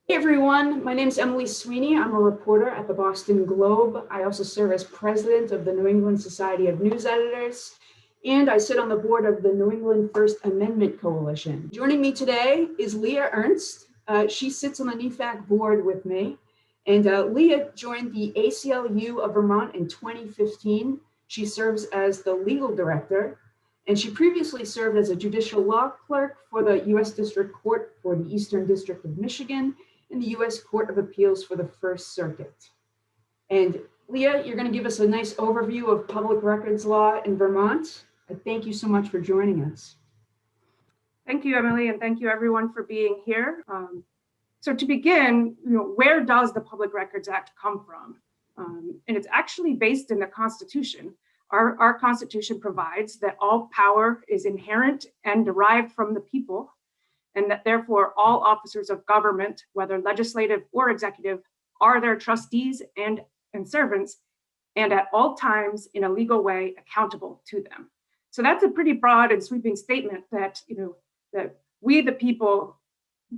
Hey everyone, my name is Emily Sweeney. I'm a reporter at the Boston Globe. I also serve as president of the New England Society of News Editors, and I sit on the board of the New England First Amendment Coalition. Joining me today is Lia Ernst. She sits on the NEFAC board with me, and Lia joined the ACLU of Vermont in 2015. She serves as the legal director, and she previously served as a judicial law clerk for the U.S. District Court for the Eastern District of Michigan in the U.S. Court of Appeals for the First Circuit. And Lia, you're going to give us a nice overview of public records law in Vermont. Thank you so much for joining us. Thank you, Emily, and thank you everyone for being here. So to begin, where does the Public Records Act come from? And it's actually based in the Constitution. Our Constitution provides that all power is inherent and derived from the people, and that therefore all officers of government, whether legislative or executive, are their trustees and servants, and at all times in a legal way accountable to them. So that's a pretty broad and sweeping statement that, that we, the people,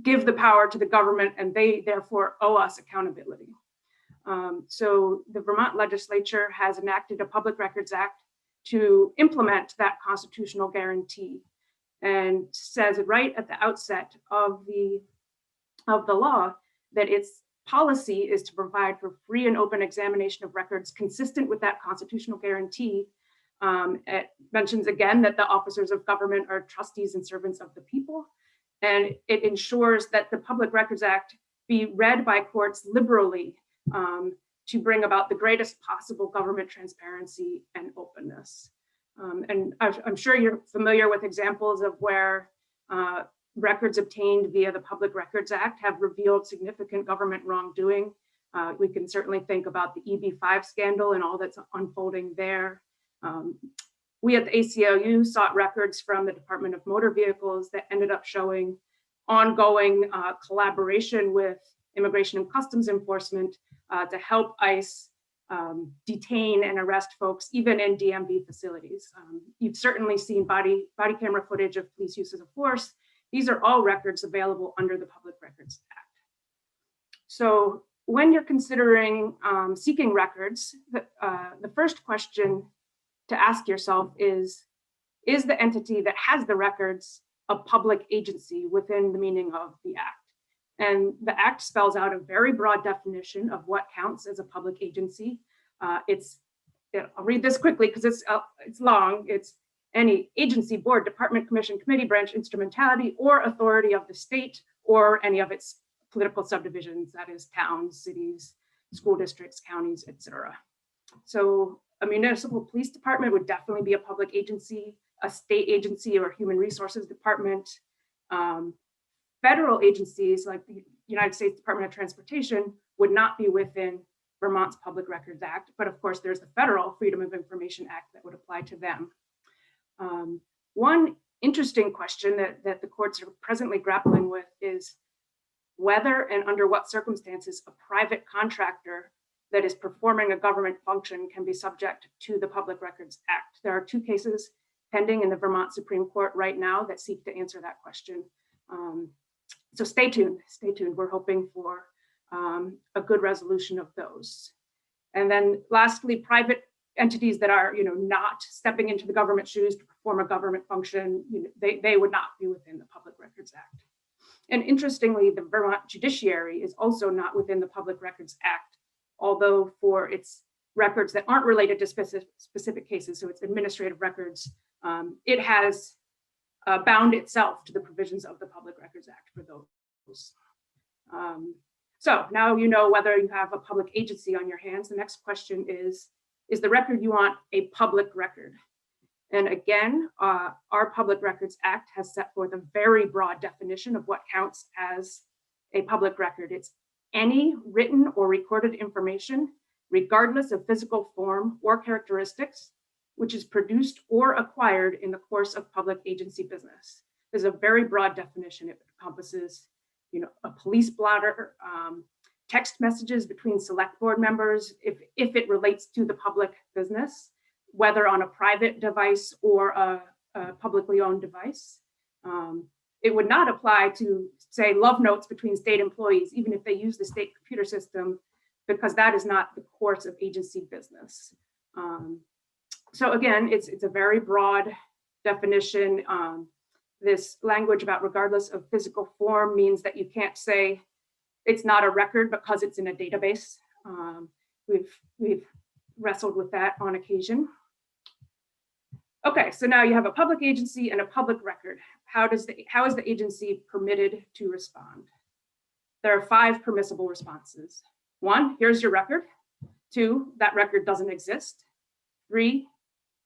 give the power to the government and they therefore owe us accountability. So the Vermont legislature has enacted a Public Records Act to implement that constitutional guarantee, and says right at the outset of the law that its policy is to provide for free and open examination of records consistent with that constitutional guarantee. It mentions again that the officers of government are trustees and servants of the people, and it ensures that the Public Records Act be read by courts liberally to bring about the greatest possible government transparency and openness. And I'm sure you're familiar with examples of where records obtained via the Public Records Act have revealed significant government wrongdoing. We can certainly think about the EB-5 scandal and all that's unfolding there. We at the ACLU sought records from the Department of Motor Vehicles that ended up showing ongoing collaboration with Immigration and Customs Enforcement to help ICE detain and arrest folks, even in DMV facilities. You've certainly seen body camera footage of police uses of force. These are all records available under the Public Records Act. So when you're considering seeking records, the first question to ask yourself is the entity that has the records a public agency within the meaning of the Act? And the Act spells out a very broad definition of what counts as a public agency. I'll read this quickly because it's long. It's any agency, board, department, commission, committee, branch, instrumentality, or authority of the state or any of its political subdivisions, that is towns, cities, school districts, counties, etc. So a municipal police department would definitely be a public agency, a state agency or human resources department. Federal agencies like the United States Department of Transportation would not be within Vermont's Public Records Act, but of course there's the Federal Freedom of Information Act that would apply to them. One interesting question that the courts are presently grappling with is whether and under what circumstances a private contractor that is performing a government function can be subject to the Public Records Act. There are two cases pending in the Vermont Supreme Court right now that seek to answer that question. So stay tuned. We're hoping for a good resolution of those. And then lastly, private entities that are not stepping into the government shoes to perform a government function, they would not be within the Public Records Act. And interestingly, the Vermont judiciary is also not within the Public Records Act, although for its records that aren't related to specific cases, so it's administrative records, it has bound itself to the provisions of the Public Records Act for those. So now you know whether you have a public agency on your hands. The next question is the record you want a public record? And again, our Public Records Act has set forth a very broad definition of what counts as a public record. It's any written or recorded information, regardless of physical form or characteristics, which is produced or acquired in the course of public agency business. There's a very broad definition. It encompasses, a police blotter, text messages between select board members, if it relates to the public business, whether on a private device or a publicly owned device. It would not apply to, say, love notes between state employees, even if they use the state computer system, because that is not the course of agency business. So again, it's a very broad definition. This language about regardless of physical form means that you can't say it's not a record because it's in a database. We've wrestled with that on occasion. Okay, so now you have a public agency and a public record. How is the agency permitted to respond? There are 5 permissible responses. 1, here's your record. 2, that record doesn't exist. 3,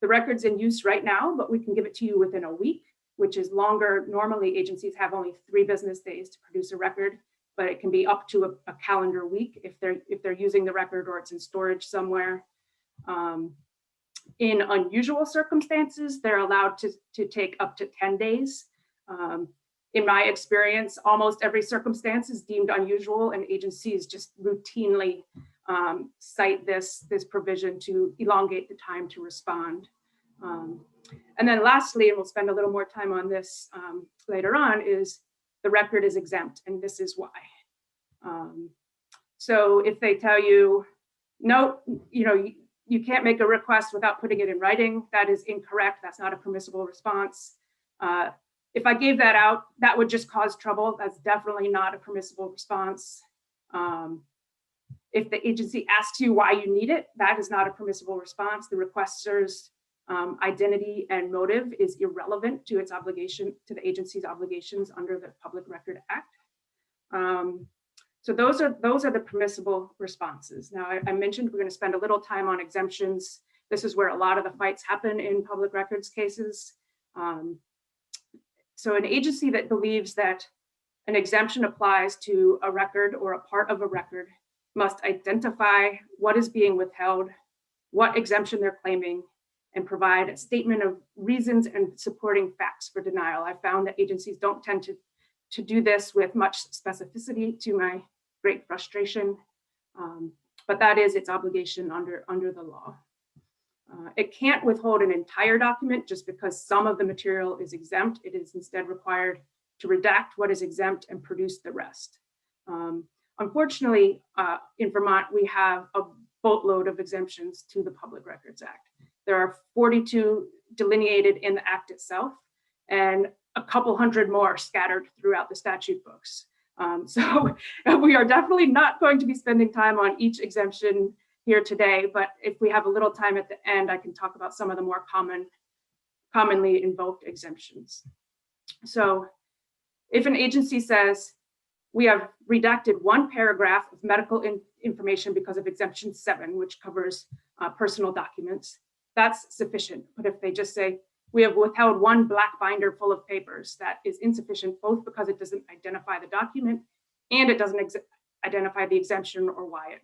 the record's in use right now, but we can give it to you within a week, which is longer. Normally, agencies have only 3 business days to produce a record, but it can be up to a calendar week if they're using the record or it's in storage somewhere. In unusual circumstances, they're allowed to take up to 10 days. In my experience, almost every circumstance is deemed unusual, and agencies just routinely cite this provision to elongate the time to respond. And then lastly, and we'll spend a little more time on this later on, is the record is exempt, and this is why. So if they tell you, no, you can't make a request without putting it in writing, that is incorrect. That's not a permissible response. If I gave that out, that would just cause trouble. That's definitely not a permissible response. If the agency asks you why you need it, that is not a permissible response. The requester's identity and motive is irrelevant to its obligation, to the agency's obligations under the Public Record Act. So those are the permissible responses. Now, I mentioned we're going to spend a little time on exemptions. This is where a lot of the fights happen in public records cases. So an agency that believes that an exemption applies to a record or a part of a record must identify what is being withheld, what exemption they're claiming, and provide a statement of reasons and supporting facts for denial. I found that agencies don't tend to do this with much specificity, to my great frustration, but that is its obligation under the law. It can't withhold an entire document just because some of the material is exempt. It is instead required to redact what is exempt and produce the rest. Unfortunately, in Vermont, we have a boatload of exemptions to the Public Records Act. There are 42 delineated in the Act itself, and a couple hundred more scattered throughout the statute books. So we are definitely not going to be spending time on each exemption here today, but if we have a little time at the end, I can talk about some of the more commonly invoked exemptions. So if an agency says, we have redacted 1 paragraph of medical information because of Exemption 7, which covers personal documents, that's sufficient. But if they just say, we have withheld 1 black binder full of papers, that is insufficient, both because it doesn't identify the document and it doesn't identify the exemption or why it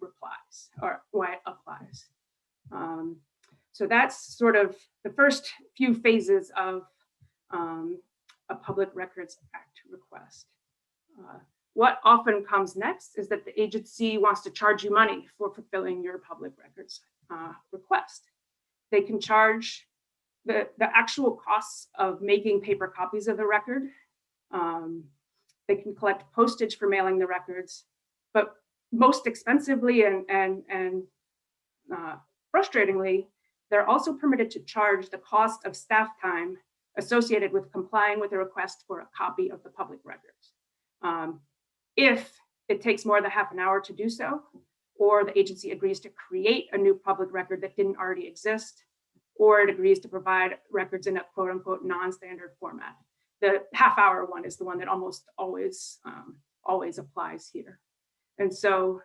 applies. So that's sort of the first few phases of a Public Records Act request. What often comes next is that the agency wants to charge you money for fulfilling your public records request. They can charge the actual costs of making paper copies of the record. They can collect postage for mailing the records, but most expensively and frustratingly, they're also permitted to charge the cost of staff time associated with complying with a request for a copy of the public records. If it takes more than half an hour to do so, or the agency agrees to create a new public record that didn't already exist, or it agrees to provide records in a quote unquote non-standard format. The half-hour one is the one that almost always applies here. And so,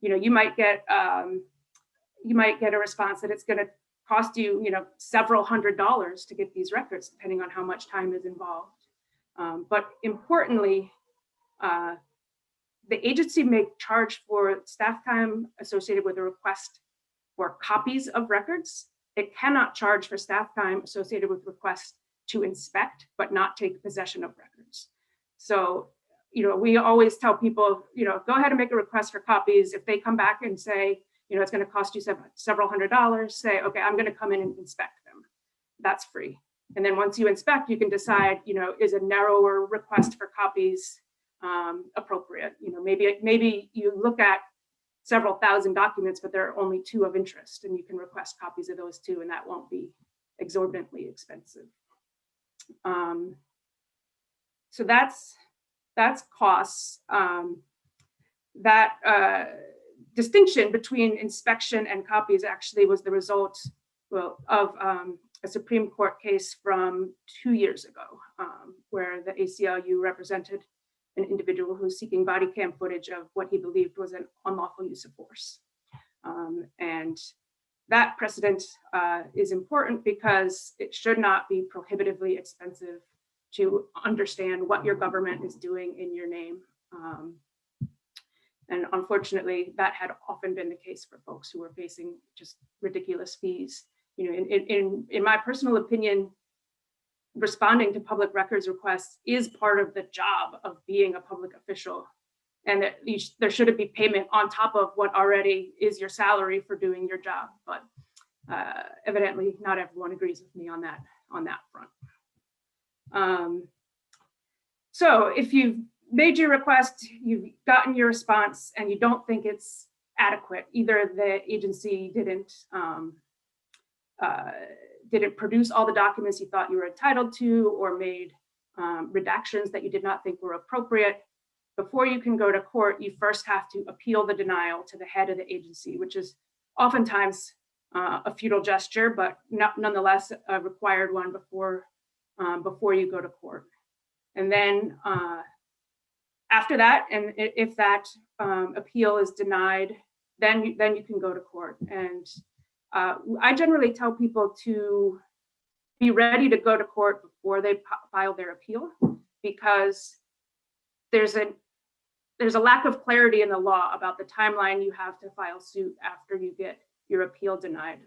you might get a response that it's going to cost you, several $100s to get these records, depending on how much time is involved. But importantly, the agency may charge for staff time associated with a request for copies of records. It cannot charge for staff time associated with requests to inspect, but not take possession of records. So, we always tell people, go ahead and make a request for copies. If they come back and say, it's going to cost you several $100s, say, okay, I'm going to come in and inspect them. That's free. And then once you inspect, you can decide, is a narrower request for copies appropriate? Maybe you look at several thousand documents, but there are only 2 of interest, and you can request copies of those 2, and that won't be exorbitantly expensive. So that's costs. That distinction between inspection and copies actually was the result of a Supreme Court case from 2 years ago, where the ACLU represented an individual who was seeking body cam footage of what he believed was an unlawful use of force. And that precedent is important because it should not be prohibitively expensive to understand what your government is doing in your name. And unfortunately, that had often been the case for folks who were facing just ridiculous fees. In my personal opinion, responding to public records requests is part of the job of being a public official, and that there shouldn't be payment on top of what already is your salary for doing your job. But evidently, not everyone agrees with me on that front. So if you've made your request, you've gotten your response, and you don't think it's adequate, either the agency didn't produce all the documents you thought you were entitled to, or made redactions that you did not think were appropriate, before you can go to court, you first have to appeal the denial to the head of the agency, which is oftentimes a futile gesture, but nonetheless a required one before you go to court. And then after that, and if that appeal is denied, then you can go to court. And I generally tell people to be ready to go to court before they file their appeal, because there's a lack of clarity in the law about the timeline you have to file suit after you get your appeal denied.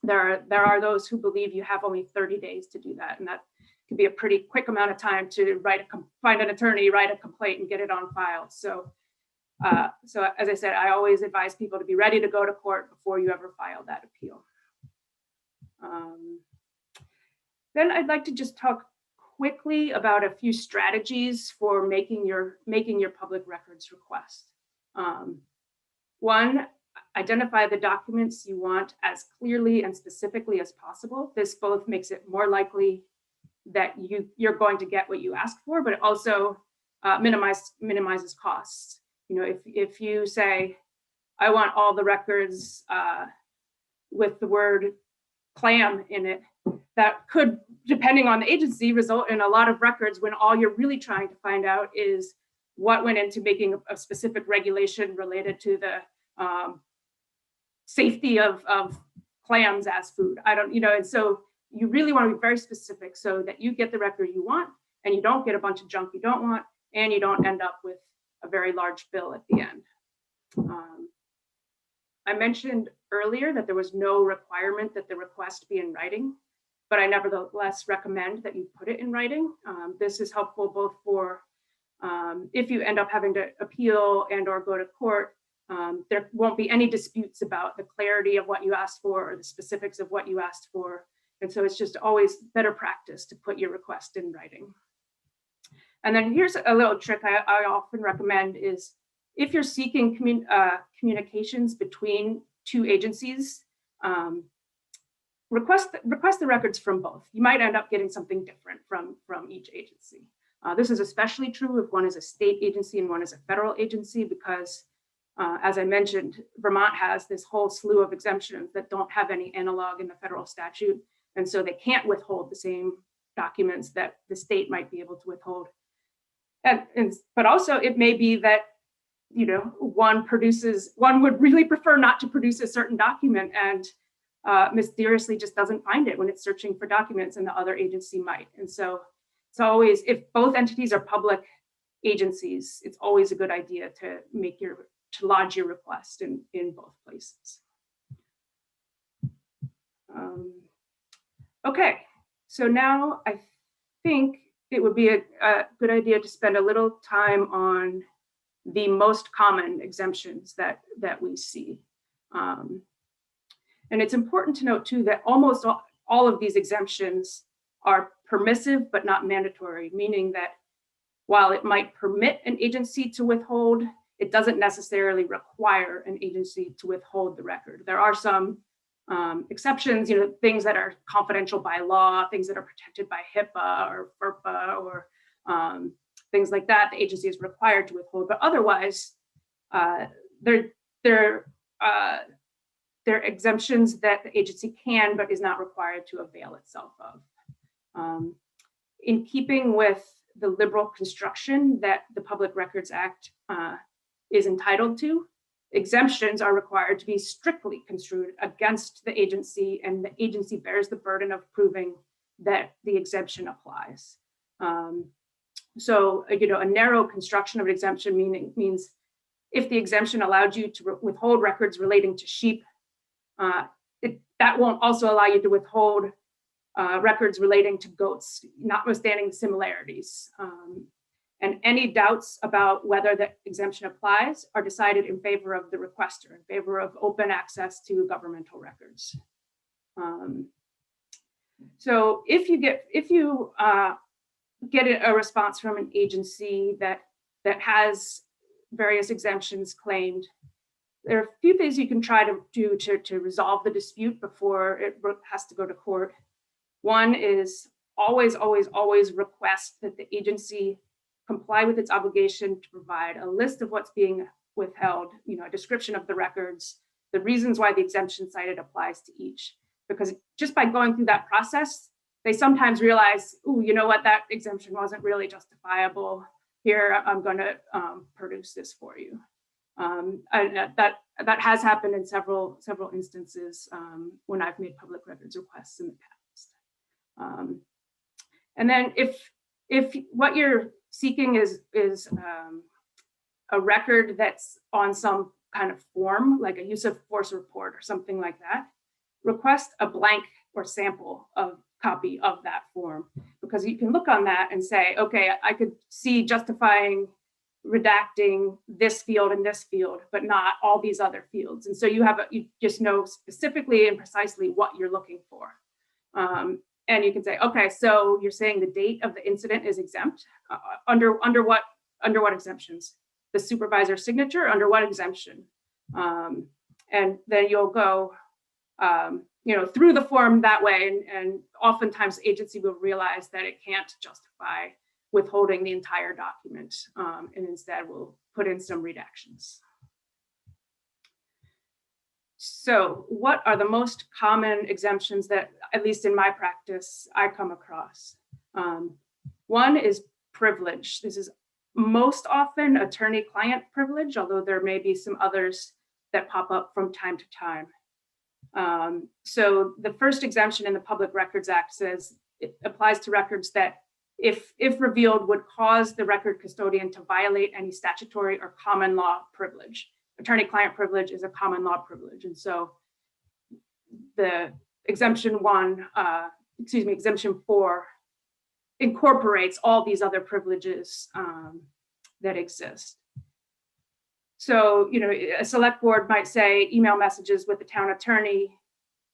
There are those who believe you have only 30 days to do that, and that could be a pretty quick amount of time to find an attorney, write a complaint, and get it on file. So as I said, I always advise people to be ready to go to court before you ever file that appeal. Then I'd like to just talk quickly about a few strategies for making your public records request. One, identify the documents you want as clearly and specifically as possible. This both makes it more likely that you're going to get what you ask for, but it also minimizes costs. If you say, I want all the records with the word clam in it, that could, depending on the agency, result in a lot of records when all you're really trying to find out is what went into making a specific regulation related to the safety of clams as food. And so you really want to be very specific so that you get the record you want, and you don't get a bunch of junk you don't want, and you don't end up with a very large bill at the end. I mentioned earlier that there was no requirement that the request be in writing, but I nevertheless recommend that you put it in writing. This is helpful both for if you end up having to appeal and or go to court, there won't be any disputes about the clarity of what you asked for or the specifics of what you asked for. And so it's just always better practice to put your request in writing. And then here's a little trick I often recommend is if you're seeking communications between 2 agencies, request the records from both. You might end up getting something different from each agency. This is especially true if one is a state agency and one is a federal agency, because as I mentioned, Vermont has this whole slew of exemptions that don't have any analog in the federal statute. And so they can't withhold the same documents that the state might be able to withhold. But also it may be that, one would really prefer not to produce a certain document and mysteriously just doesn't find it when it's searching for documents, and the other agency might. And so it's always, if both entities are public agencies, it's always a good idea to lodge your request in both places. Okay, so now I think it would be a good idea to spend a little time on the most common exemptions that we see. And it's important to note too that almost all of these exemptions are permissive but not mandatory, meaning that while it might permit an agency to withhold, it doesn't necessarily require an agency to withhold the record. There are some exceptions, things that are confidential by law, things that are protected by HIPAA or FERPA or things like that, the agency is required to withhold, but otherwise, they're exemptions that the agency can but is not required to avail itself of. In keeping with the liberal construction that the Public Records Act is entitled to, exemptions are required to be strictly construed against the agency, and the agency bears the burden of proving that the exemption applies. So, a narrow construction of an exemption means if the exemption allowed you to withhold records relating to sheep, that won't also allow you to withhold records relating to goats, notwithstanding the similarities. And any doubts about whether the exemption applies are decided in favor of the requester, in favor of open access to governmental records. So if you get a response from an agency that has various exemptions claimed, there are a few things you can try to do to resolve the dispute before it has to go to court. One is always request that the agency comply with its obligation to provide a list of what's being withheld, a description of the records, the reasons why the exemption cited applies to each. Because just by going through that process, they sometimes realize, oh, you know what, that exemption wasn't really justifiable. Here, I'm going to produce this for you. And that has happened in several instances when I've made public records requests in the past. And then if what you're seeking is a record that's on some kind of form, like a use of force report or something like that, request a blank or sample of copy of that form, because you can look on that and say, okay, I could see justifying redacting this field and this field, but not all these other fields. And so you just know specifically and precisely what you're looking for. And you can say, okay, so you're saying the date of the incident is exempt. Under what exemptions? The supervisor's signature, under what exemption? And then you'll go through the form that way, and oftentimes the agency will realize that it can't justify withholding the entire document, and instead will put in some redactions. So what are the most common exemptions that, at least in my practice, I come across? One is privilege. This is most often attorney-client privilege, although there may be some others that pop up from time to time. So the first exemption in the Public Records Act says it applies to records that, if revealed, would cause the record custodian to violate any statutory or common law privilege. Attorney-client privilege is a common law privilege. And so the exemption 4 incorporates all these other privileges that exist. So, a select board might say email messages with the town attorney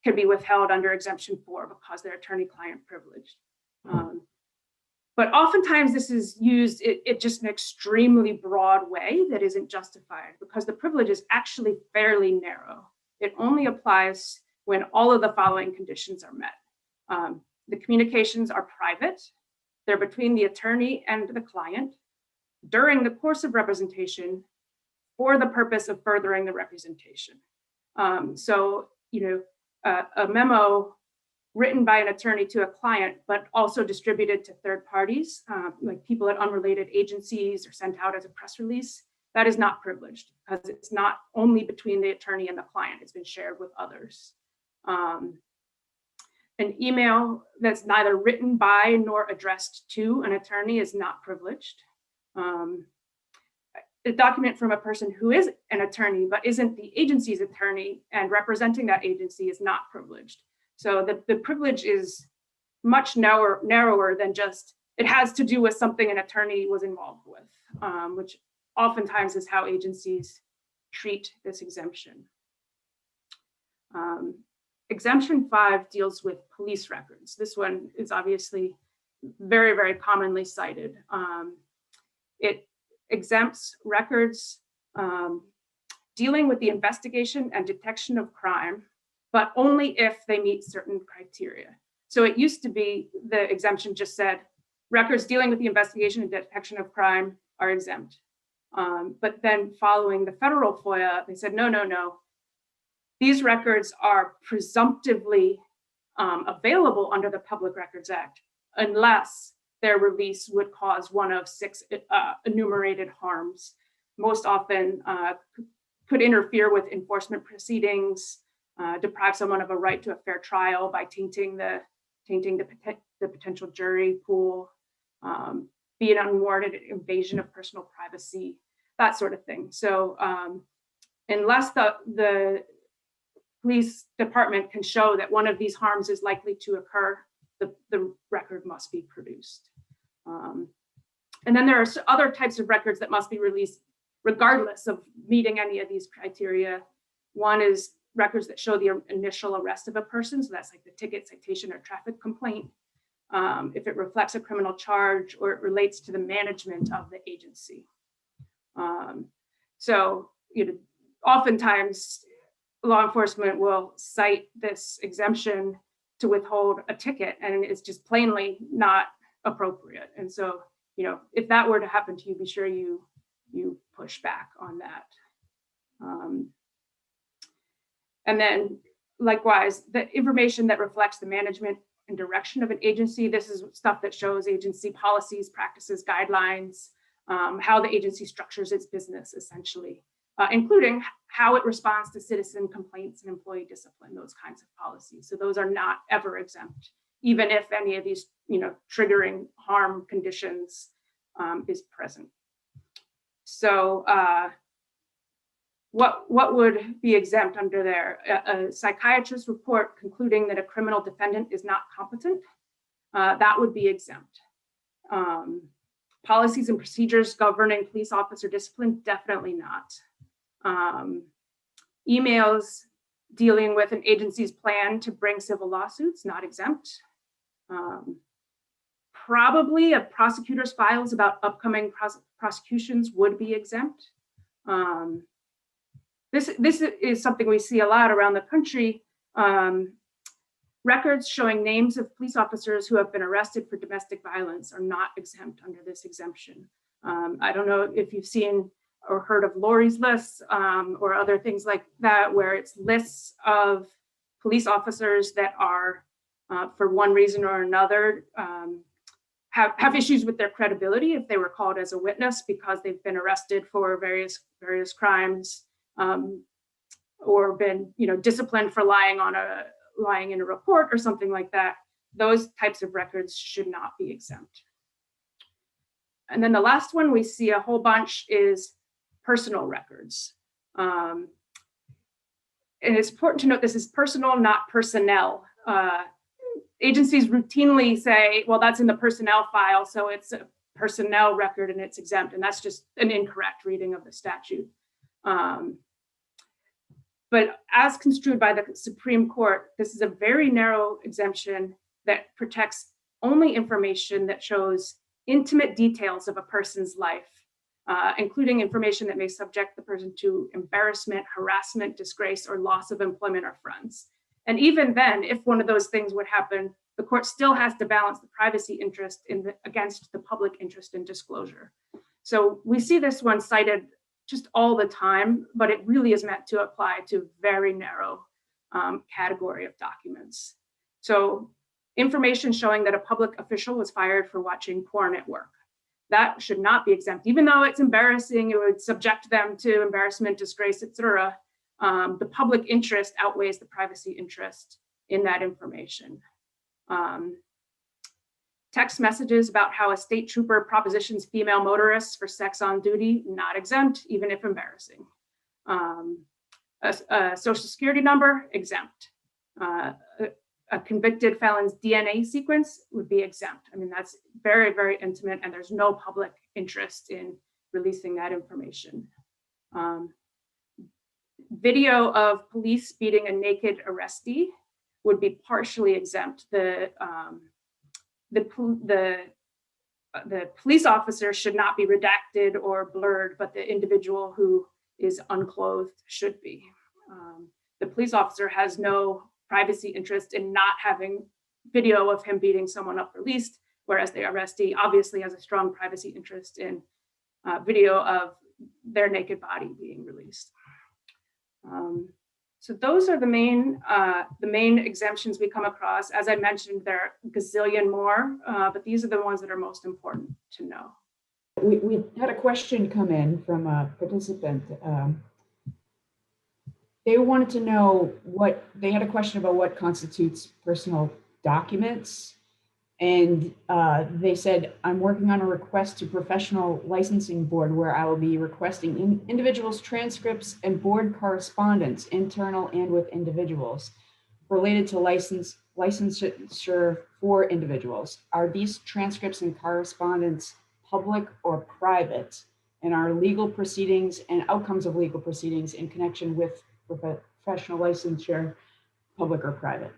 can be withheld under exemption 4 because they're attorney-client privileged. But oftentimes this is used in just an extremely broad way that isn't justified, because the privilege is actually fairly narrow. It only applies when all of the following conditions are met. The communications are private. They're between the attorney and the client during the course of representation for the purpose of furthering the representation. So, a memo written by an attorney to a client, but also distributed to third parties, like people at unrelated agencies, or sent out as a press release, that is not privileged, because it's not only between the attorney and the client, it's been shared with others. An email that's neither written by nor addressed to an attorney is not privileged. A document from a person who is an attorney but isn't the agency's attorney and representing that agency is not privileged. So the privilege is much narrower than just, it has to do with something an attorney was involved with, which oftentimes is how agencies treat this exemption. Exemption 5 deals with police records. This one is obviously very, very commonly cited. It exempts records dealing with the investigation and detection of crime, but only if they meet certain criteria. So it used to be the exemption just said records dealing with the investigation and detection of crime are exempt. But then following the federal FOIA, they said, no, no, no. These records are presumptively available under the Public Records Act unless their release would cause one of 6 enumerated harms. Most often could interfere with enforcement proceedings, deprive someone of a right to a fair trial by tainting the potential jury pool, be an unwarranted invasion of personal privacy, that sort of thing. So unless the police department can show that one of these harms is likely to occur, the record must be produced. And then there are other types of records that must be released regardless of meeting any of these criteria. One is records that show the initial arrest of a person. So that's like the ticket, citation, or traffic complaint. If it reflects a criminal charge or it relates to the management of the agency. So, oftentimes law enforcement will cite this exemption to withhold a ticket, and it's just plainly not appropriate. And so, if that were to happen to you, be sure you push back on that. And then likewise, the information that reflects the management and direction of an agency, this is stuff that shows agency policies, practices, guidelines, how the agency structures its business, essentially, including how it responds to citizen complaints and employee discipline, those kinds of policies. So those are not ever exempt, even if any of these, triggering harm conditions is present. So what would be exempt under there? A psychiatrist's report concluding that a criminal defendant is not competent, that would be exempt. Policies and procedures governing police officer discipline, definitely not. Emails dealing with an agency's plan to bring civil lawsuits, not exempt. Probably a prosecutor's files about upcoming prosecutions would be exempt. This is something we see a lot around the country. Records showing names of police officers who have been arrested for domestic violence are not exempt under this exemption. I don't know if you've seen or heard of Lori's lists or other things like that, where it's lists of police officers that are, for one reason or another, have issues with their credibility if they were called as a witness because they've been arrested for various crimes, or been disciplined for lying in a report or something like that. Those types of records should not be exempt. And then the last one we see a whole bunch is personal records. And it's important to note this is personal, not personnel. Agencies routinely say, well, that's in the personnel file, so it's a personnel record and it's exempt, and that's just an incorrect reading of the statute. But as construed by the Supreme Court, this is a very narrow exemption that protects only information that shows intimate details of a person's life, including information that may subject the person to embarrassment, harassment, disgrace, or loss of employment or friends. And even then, if one of those things would happen, the court still has to balance the privacy interest against the public interest in disclosure. So we see this one cited just all the time, but it really is meant to apply to a very narrow category of documents. So information showing that a public official was fired for watching porn at work, that should not be exempt, even though it's embarrassing, it would subject them to embarrassment, disgrace, etc. The public interest outweighs the privacy interest in that information. Text messages about how a state trooper propositions female motorists for sex on duty, not exempt, even if embarrassing. A social security number, exempt. A convicted felon's DNA sequence would be exempt. I mean, that's very, very intimate, and there's no public interest in releasing that information. Video of police beating a naked arrestee, would be partially exempt. The police officer should not be redacted or blurred, but the individual who is unclothed should be. The police officer has no privacy interest in not having video of him beating someone up released, whereas the arrestee obviously has a strong privacy interest in video of their naked body being released. So those are the main exemptions we come across. As I mentioned, there are a gazillion more, but these are the ones that are most important to know. We had a question come in from a participant. They wanted to know they had a question about what constitutes personal documents. And they said, I'm working on a request to Professional Licensing Board where I will be requesting individuals' transcripts and board correspondence, internal and with individuals, related to licensure for individuals. Are these transcripts and correspondence public or private? And are legal proceedings and outcomes of legal proceedings in connection with professional licensure public or private?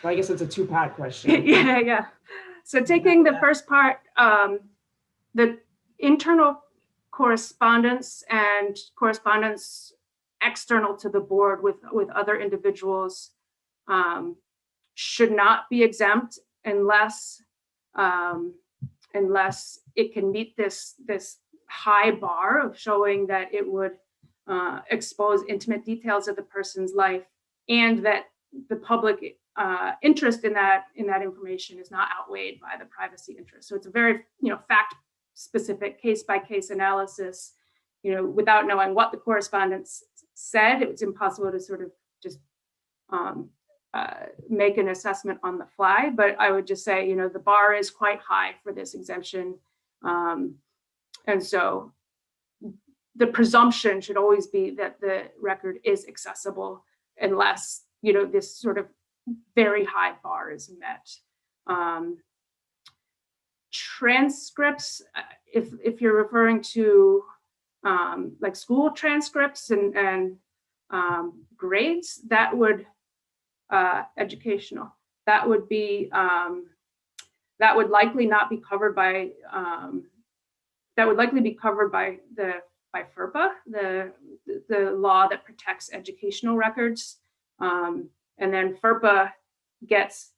So I guess it's a two-part question. Yeah. So taking the first part, the internal correspondence and correspondence external to the board with other individuals should not be exempt unless it can meet this high bar of showing that it would expose intimate details of the person's life, and that the public interest in that information is not outweighed by the privacy interest. So it's a very fact-specific, case-by-case analysis. Without knowing what the correspondence said, it's impossible to sort of just make an assessment on the fly. But I would just say, the bar is quite high for this exemption, and so the presumption should always be that the record is accessible, unless this sort of very high bar is met. Transcripts, if you're referring to like school transcripts and grades, that would educational, that would likely not be covered by that would likely be covered by FERPA, the law that protects educational records. And then FERPA gets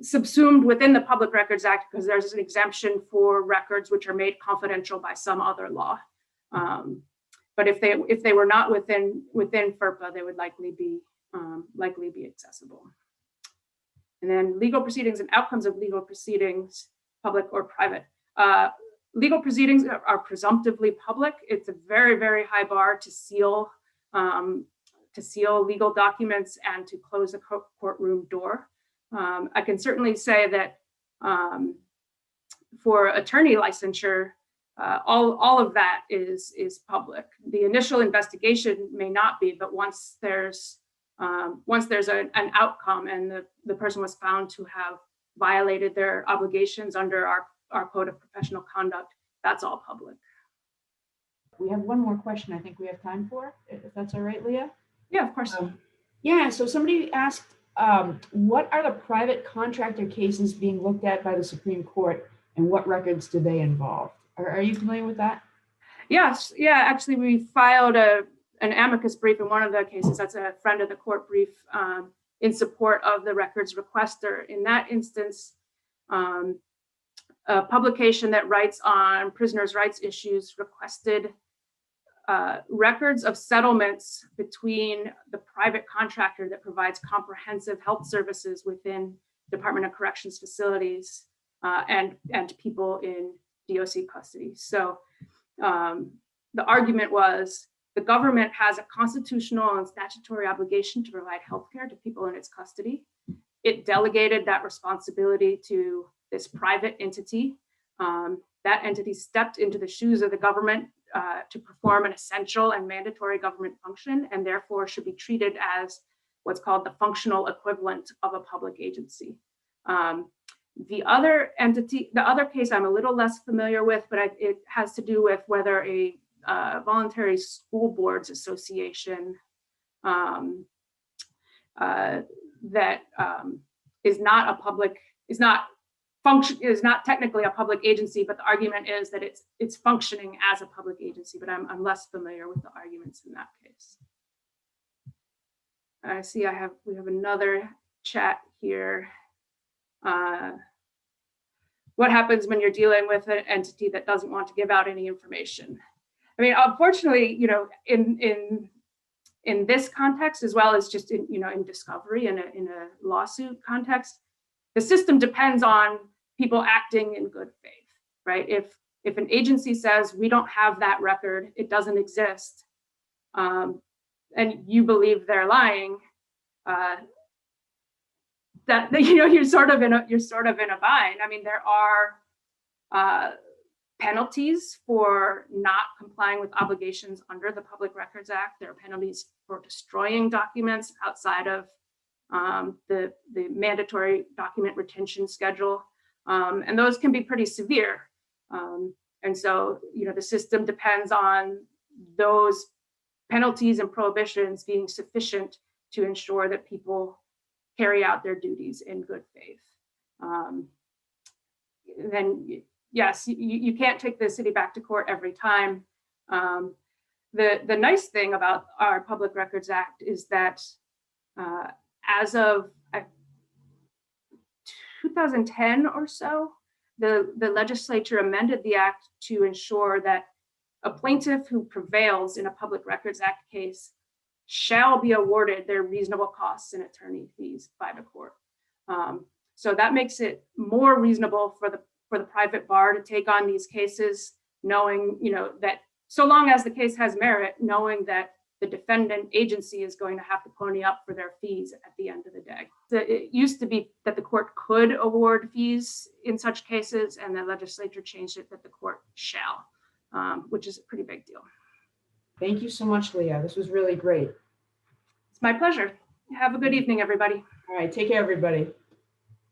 subsumed within the Public Records Act because there's an exemption for records which are made confidential by some other law. But if they were not within FERPA, they would likely be accessible. And then legal proceedings and outcomes of legal proceedings, public or private. Legal proceedings are presumptively public. It's a very, very high bar to seal legal documents and to close the courtroom door. I can certainly say that for attorney licensure, all of that is public. The initial investigation may not be, but once there's an outcome and the person was found to have violated their obligations under our Code of Professional Conduct, that's all public. We have one more question I think we have time for, if that's all right, Lia? Yeah, of course. Yeah, so somebody asked, what are the private contractor cases being looked at by the Supreme Court, and what records do they involve? Are you familiar with that? Yes, yeah, actually we filed an amicus brief in one of the cases. That's a friend of the court brief in support of the records requester. In that instance, a publication that writes on prisoners' rights issues requested records of settlements between the private contractor that provides comprehensive health services within Department of Corrections facilities and people in DOC custody. So the argument was the government has a constitutional and statutory obligation to provide healthcare to people in its custody. It delegated that responsibility to this private entity. That entity stepped into the shoes of the government to perform an essential and mandatory government function, and therefore should be treated as what's called the functional equivalent of a public agency. The other case I'm a little less familiar with, but it has to do with whether a voluntary school boards association that is not technically a public agency, but the argument is that it's functioning as a public agency, but I'm less familiar with the arguments in that case. I see we have another chat here. What happens when you're dealing with an entity that doesn't want to give out any information? I mean, unfortunately, you know, in this context, as well as just in, you know, in discovery in a lawsuit context, the system depends on people acting in good faith, right? If an agency says we don't have that record, it doesn't exist, and you believe they're lying, that you know, you're sort of in a bind. I mean, there are penalties for not complying with obligations under the Public Records Act. There are penalties for destroying documents outside of the mandatory document retention schedule, and those can be pretty severe. And so, you know, the system depends on those penalties and prohibitions being sufficient to ensure that people carry out their duties in good faith. Then, yes, you can't take the city back to court every time. The nice thing about our Public Records Act is that as of 2010 or so, the legislature amended the act to ensure that a plaintiff who prevails in a Public Records Act case shall be awarded their reasonable costs and attorney fees by the court. So that makes it more reasonable for the private bar to take on these cases, knowing, you know, that so long as the case has merit, knowing that the defendant agency is going to have to pony up for their fees at the end of the day. So it used to be that the court could award fees in such cases, and the legislature changed it that the court shall, which is a pretty big deal. Thank you so much, Lia. This was really great. It's my pleasure. Have a good evening, everybody. All right, take care, everybody.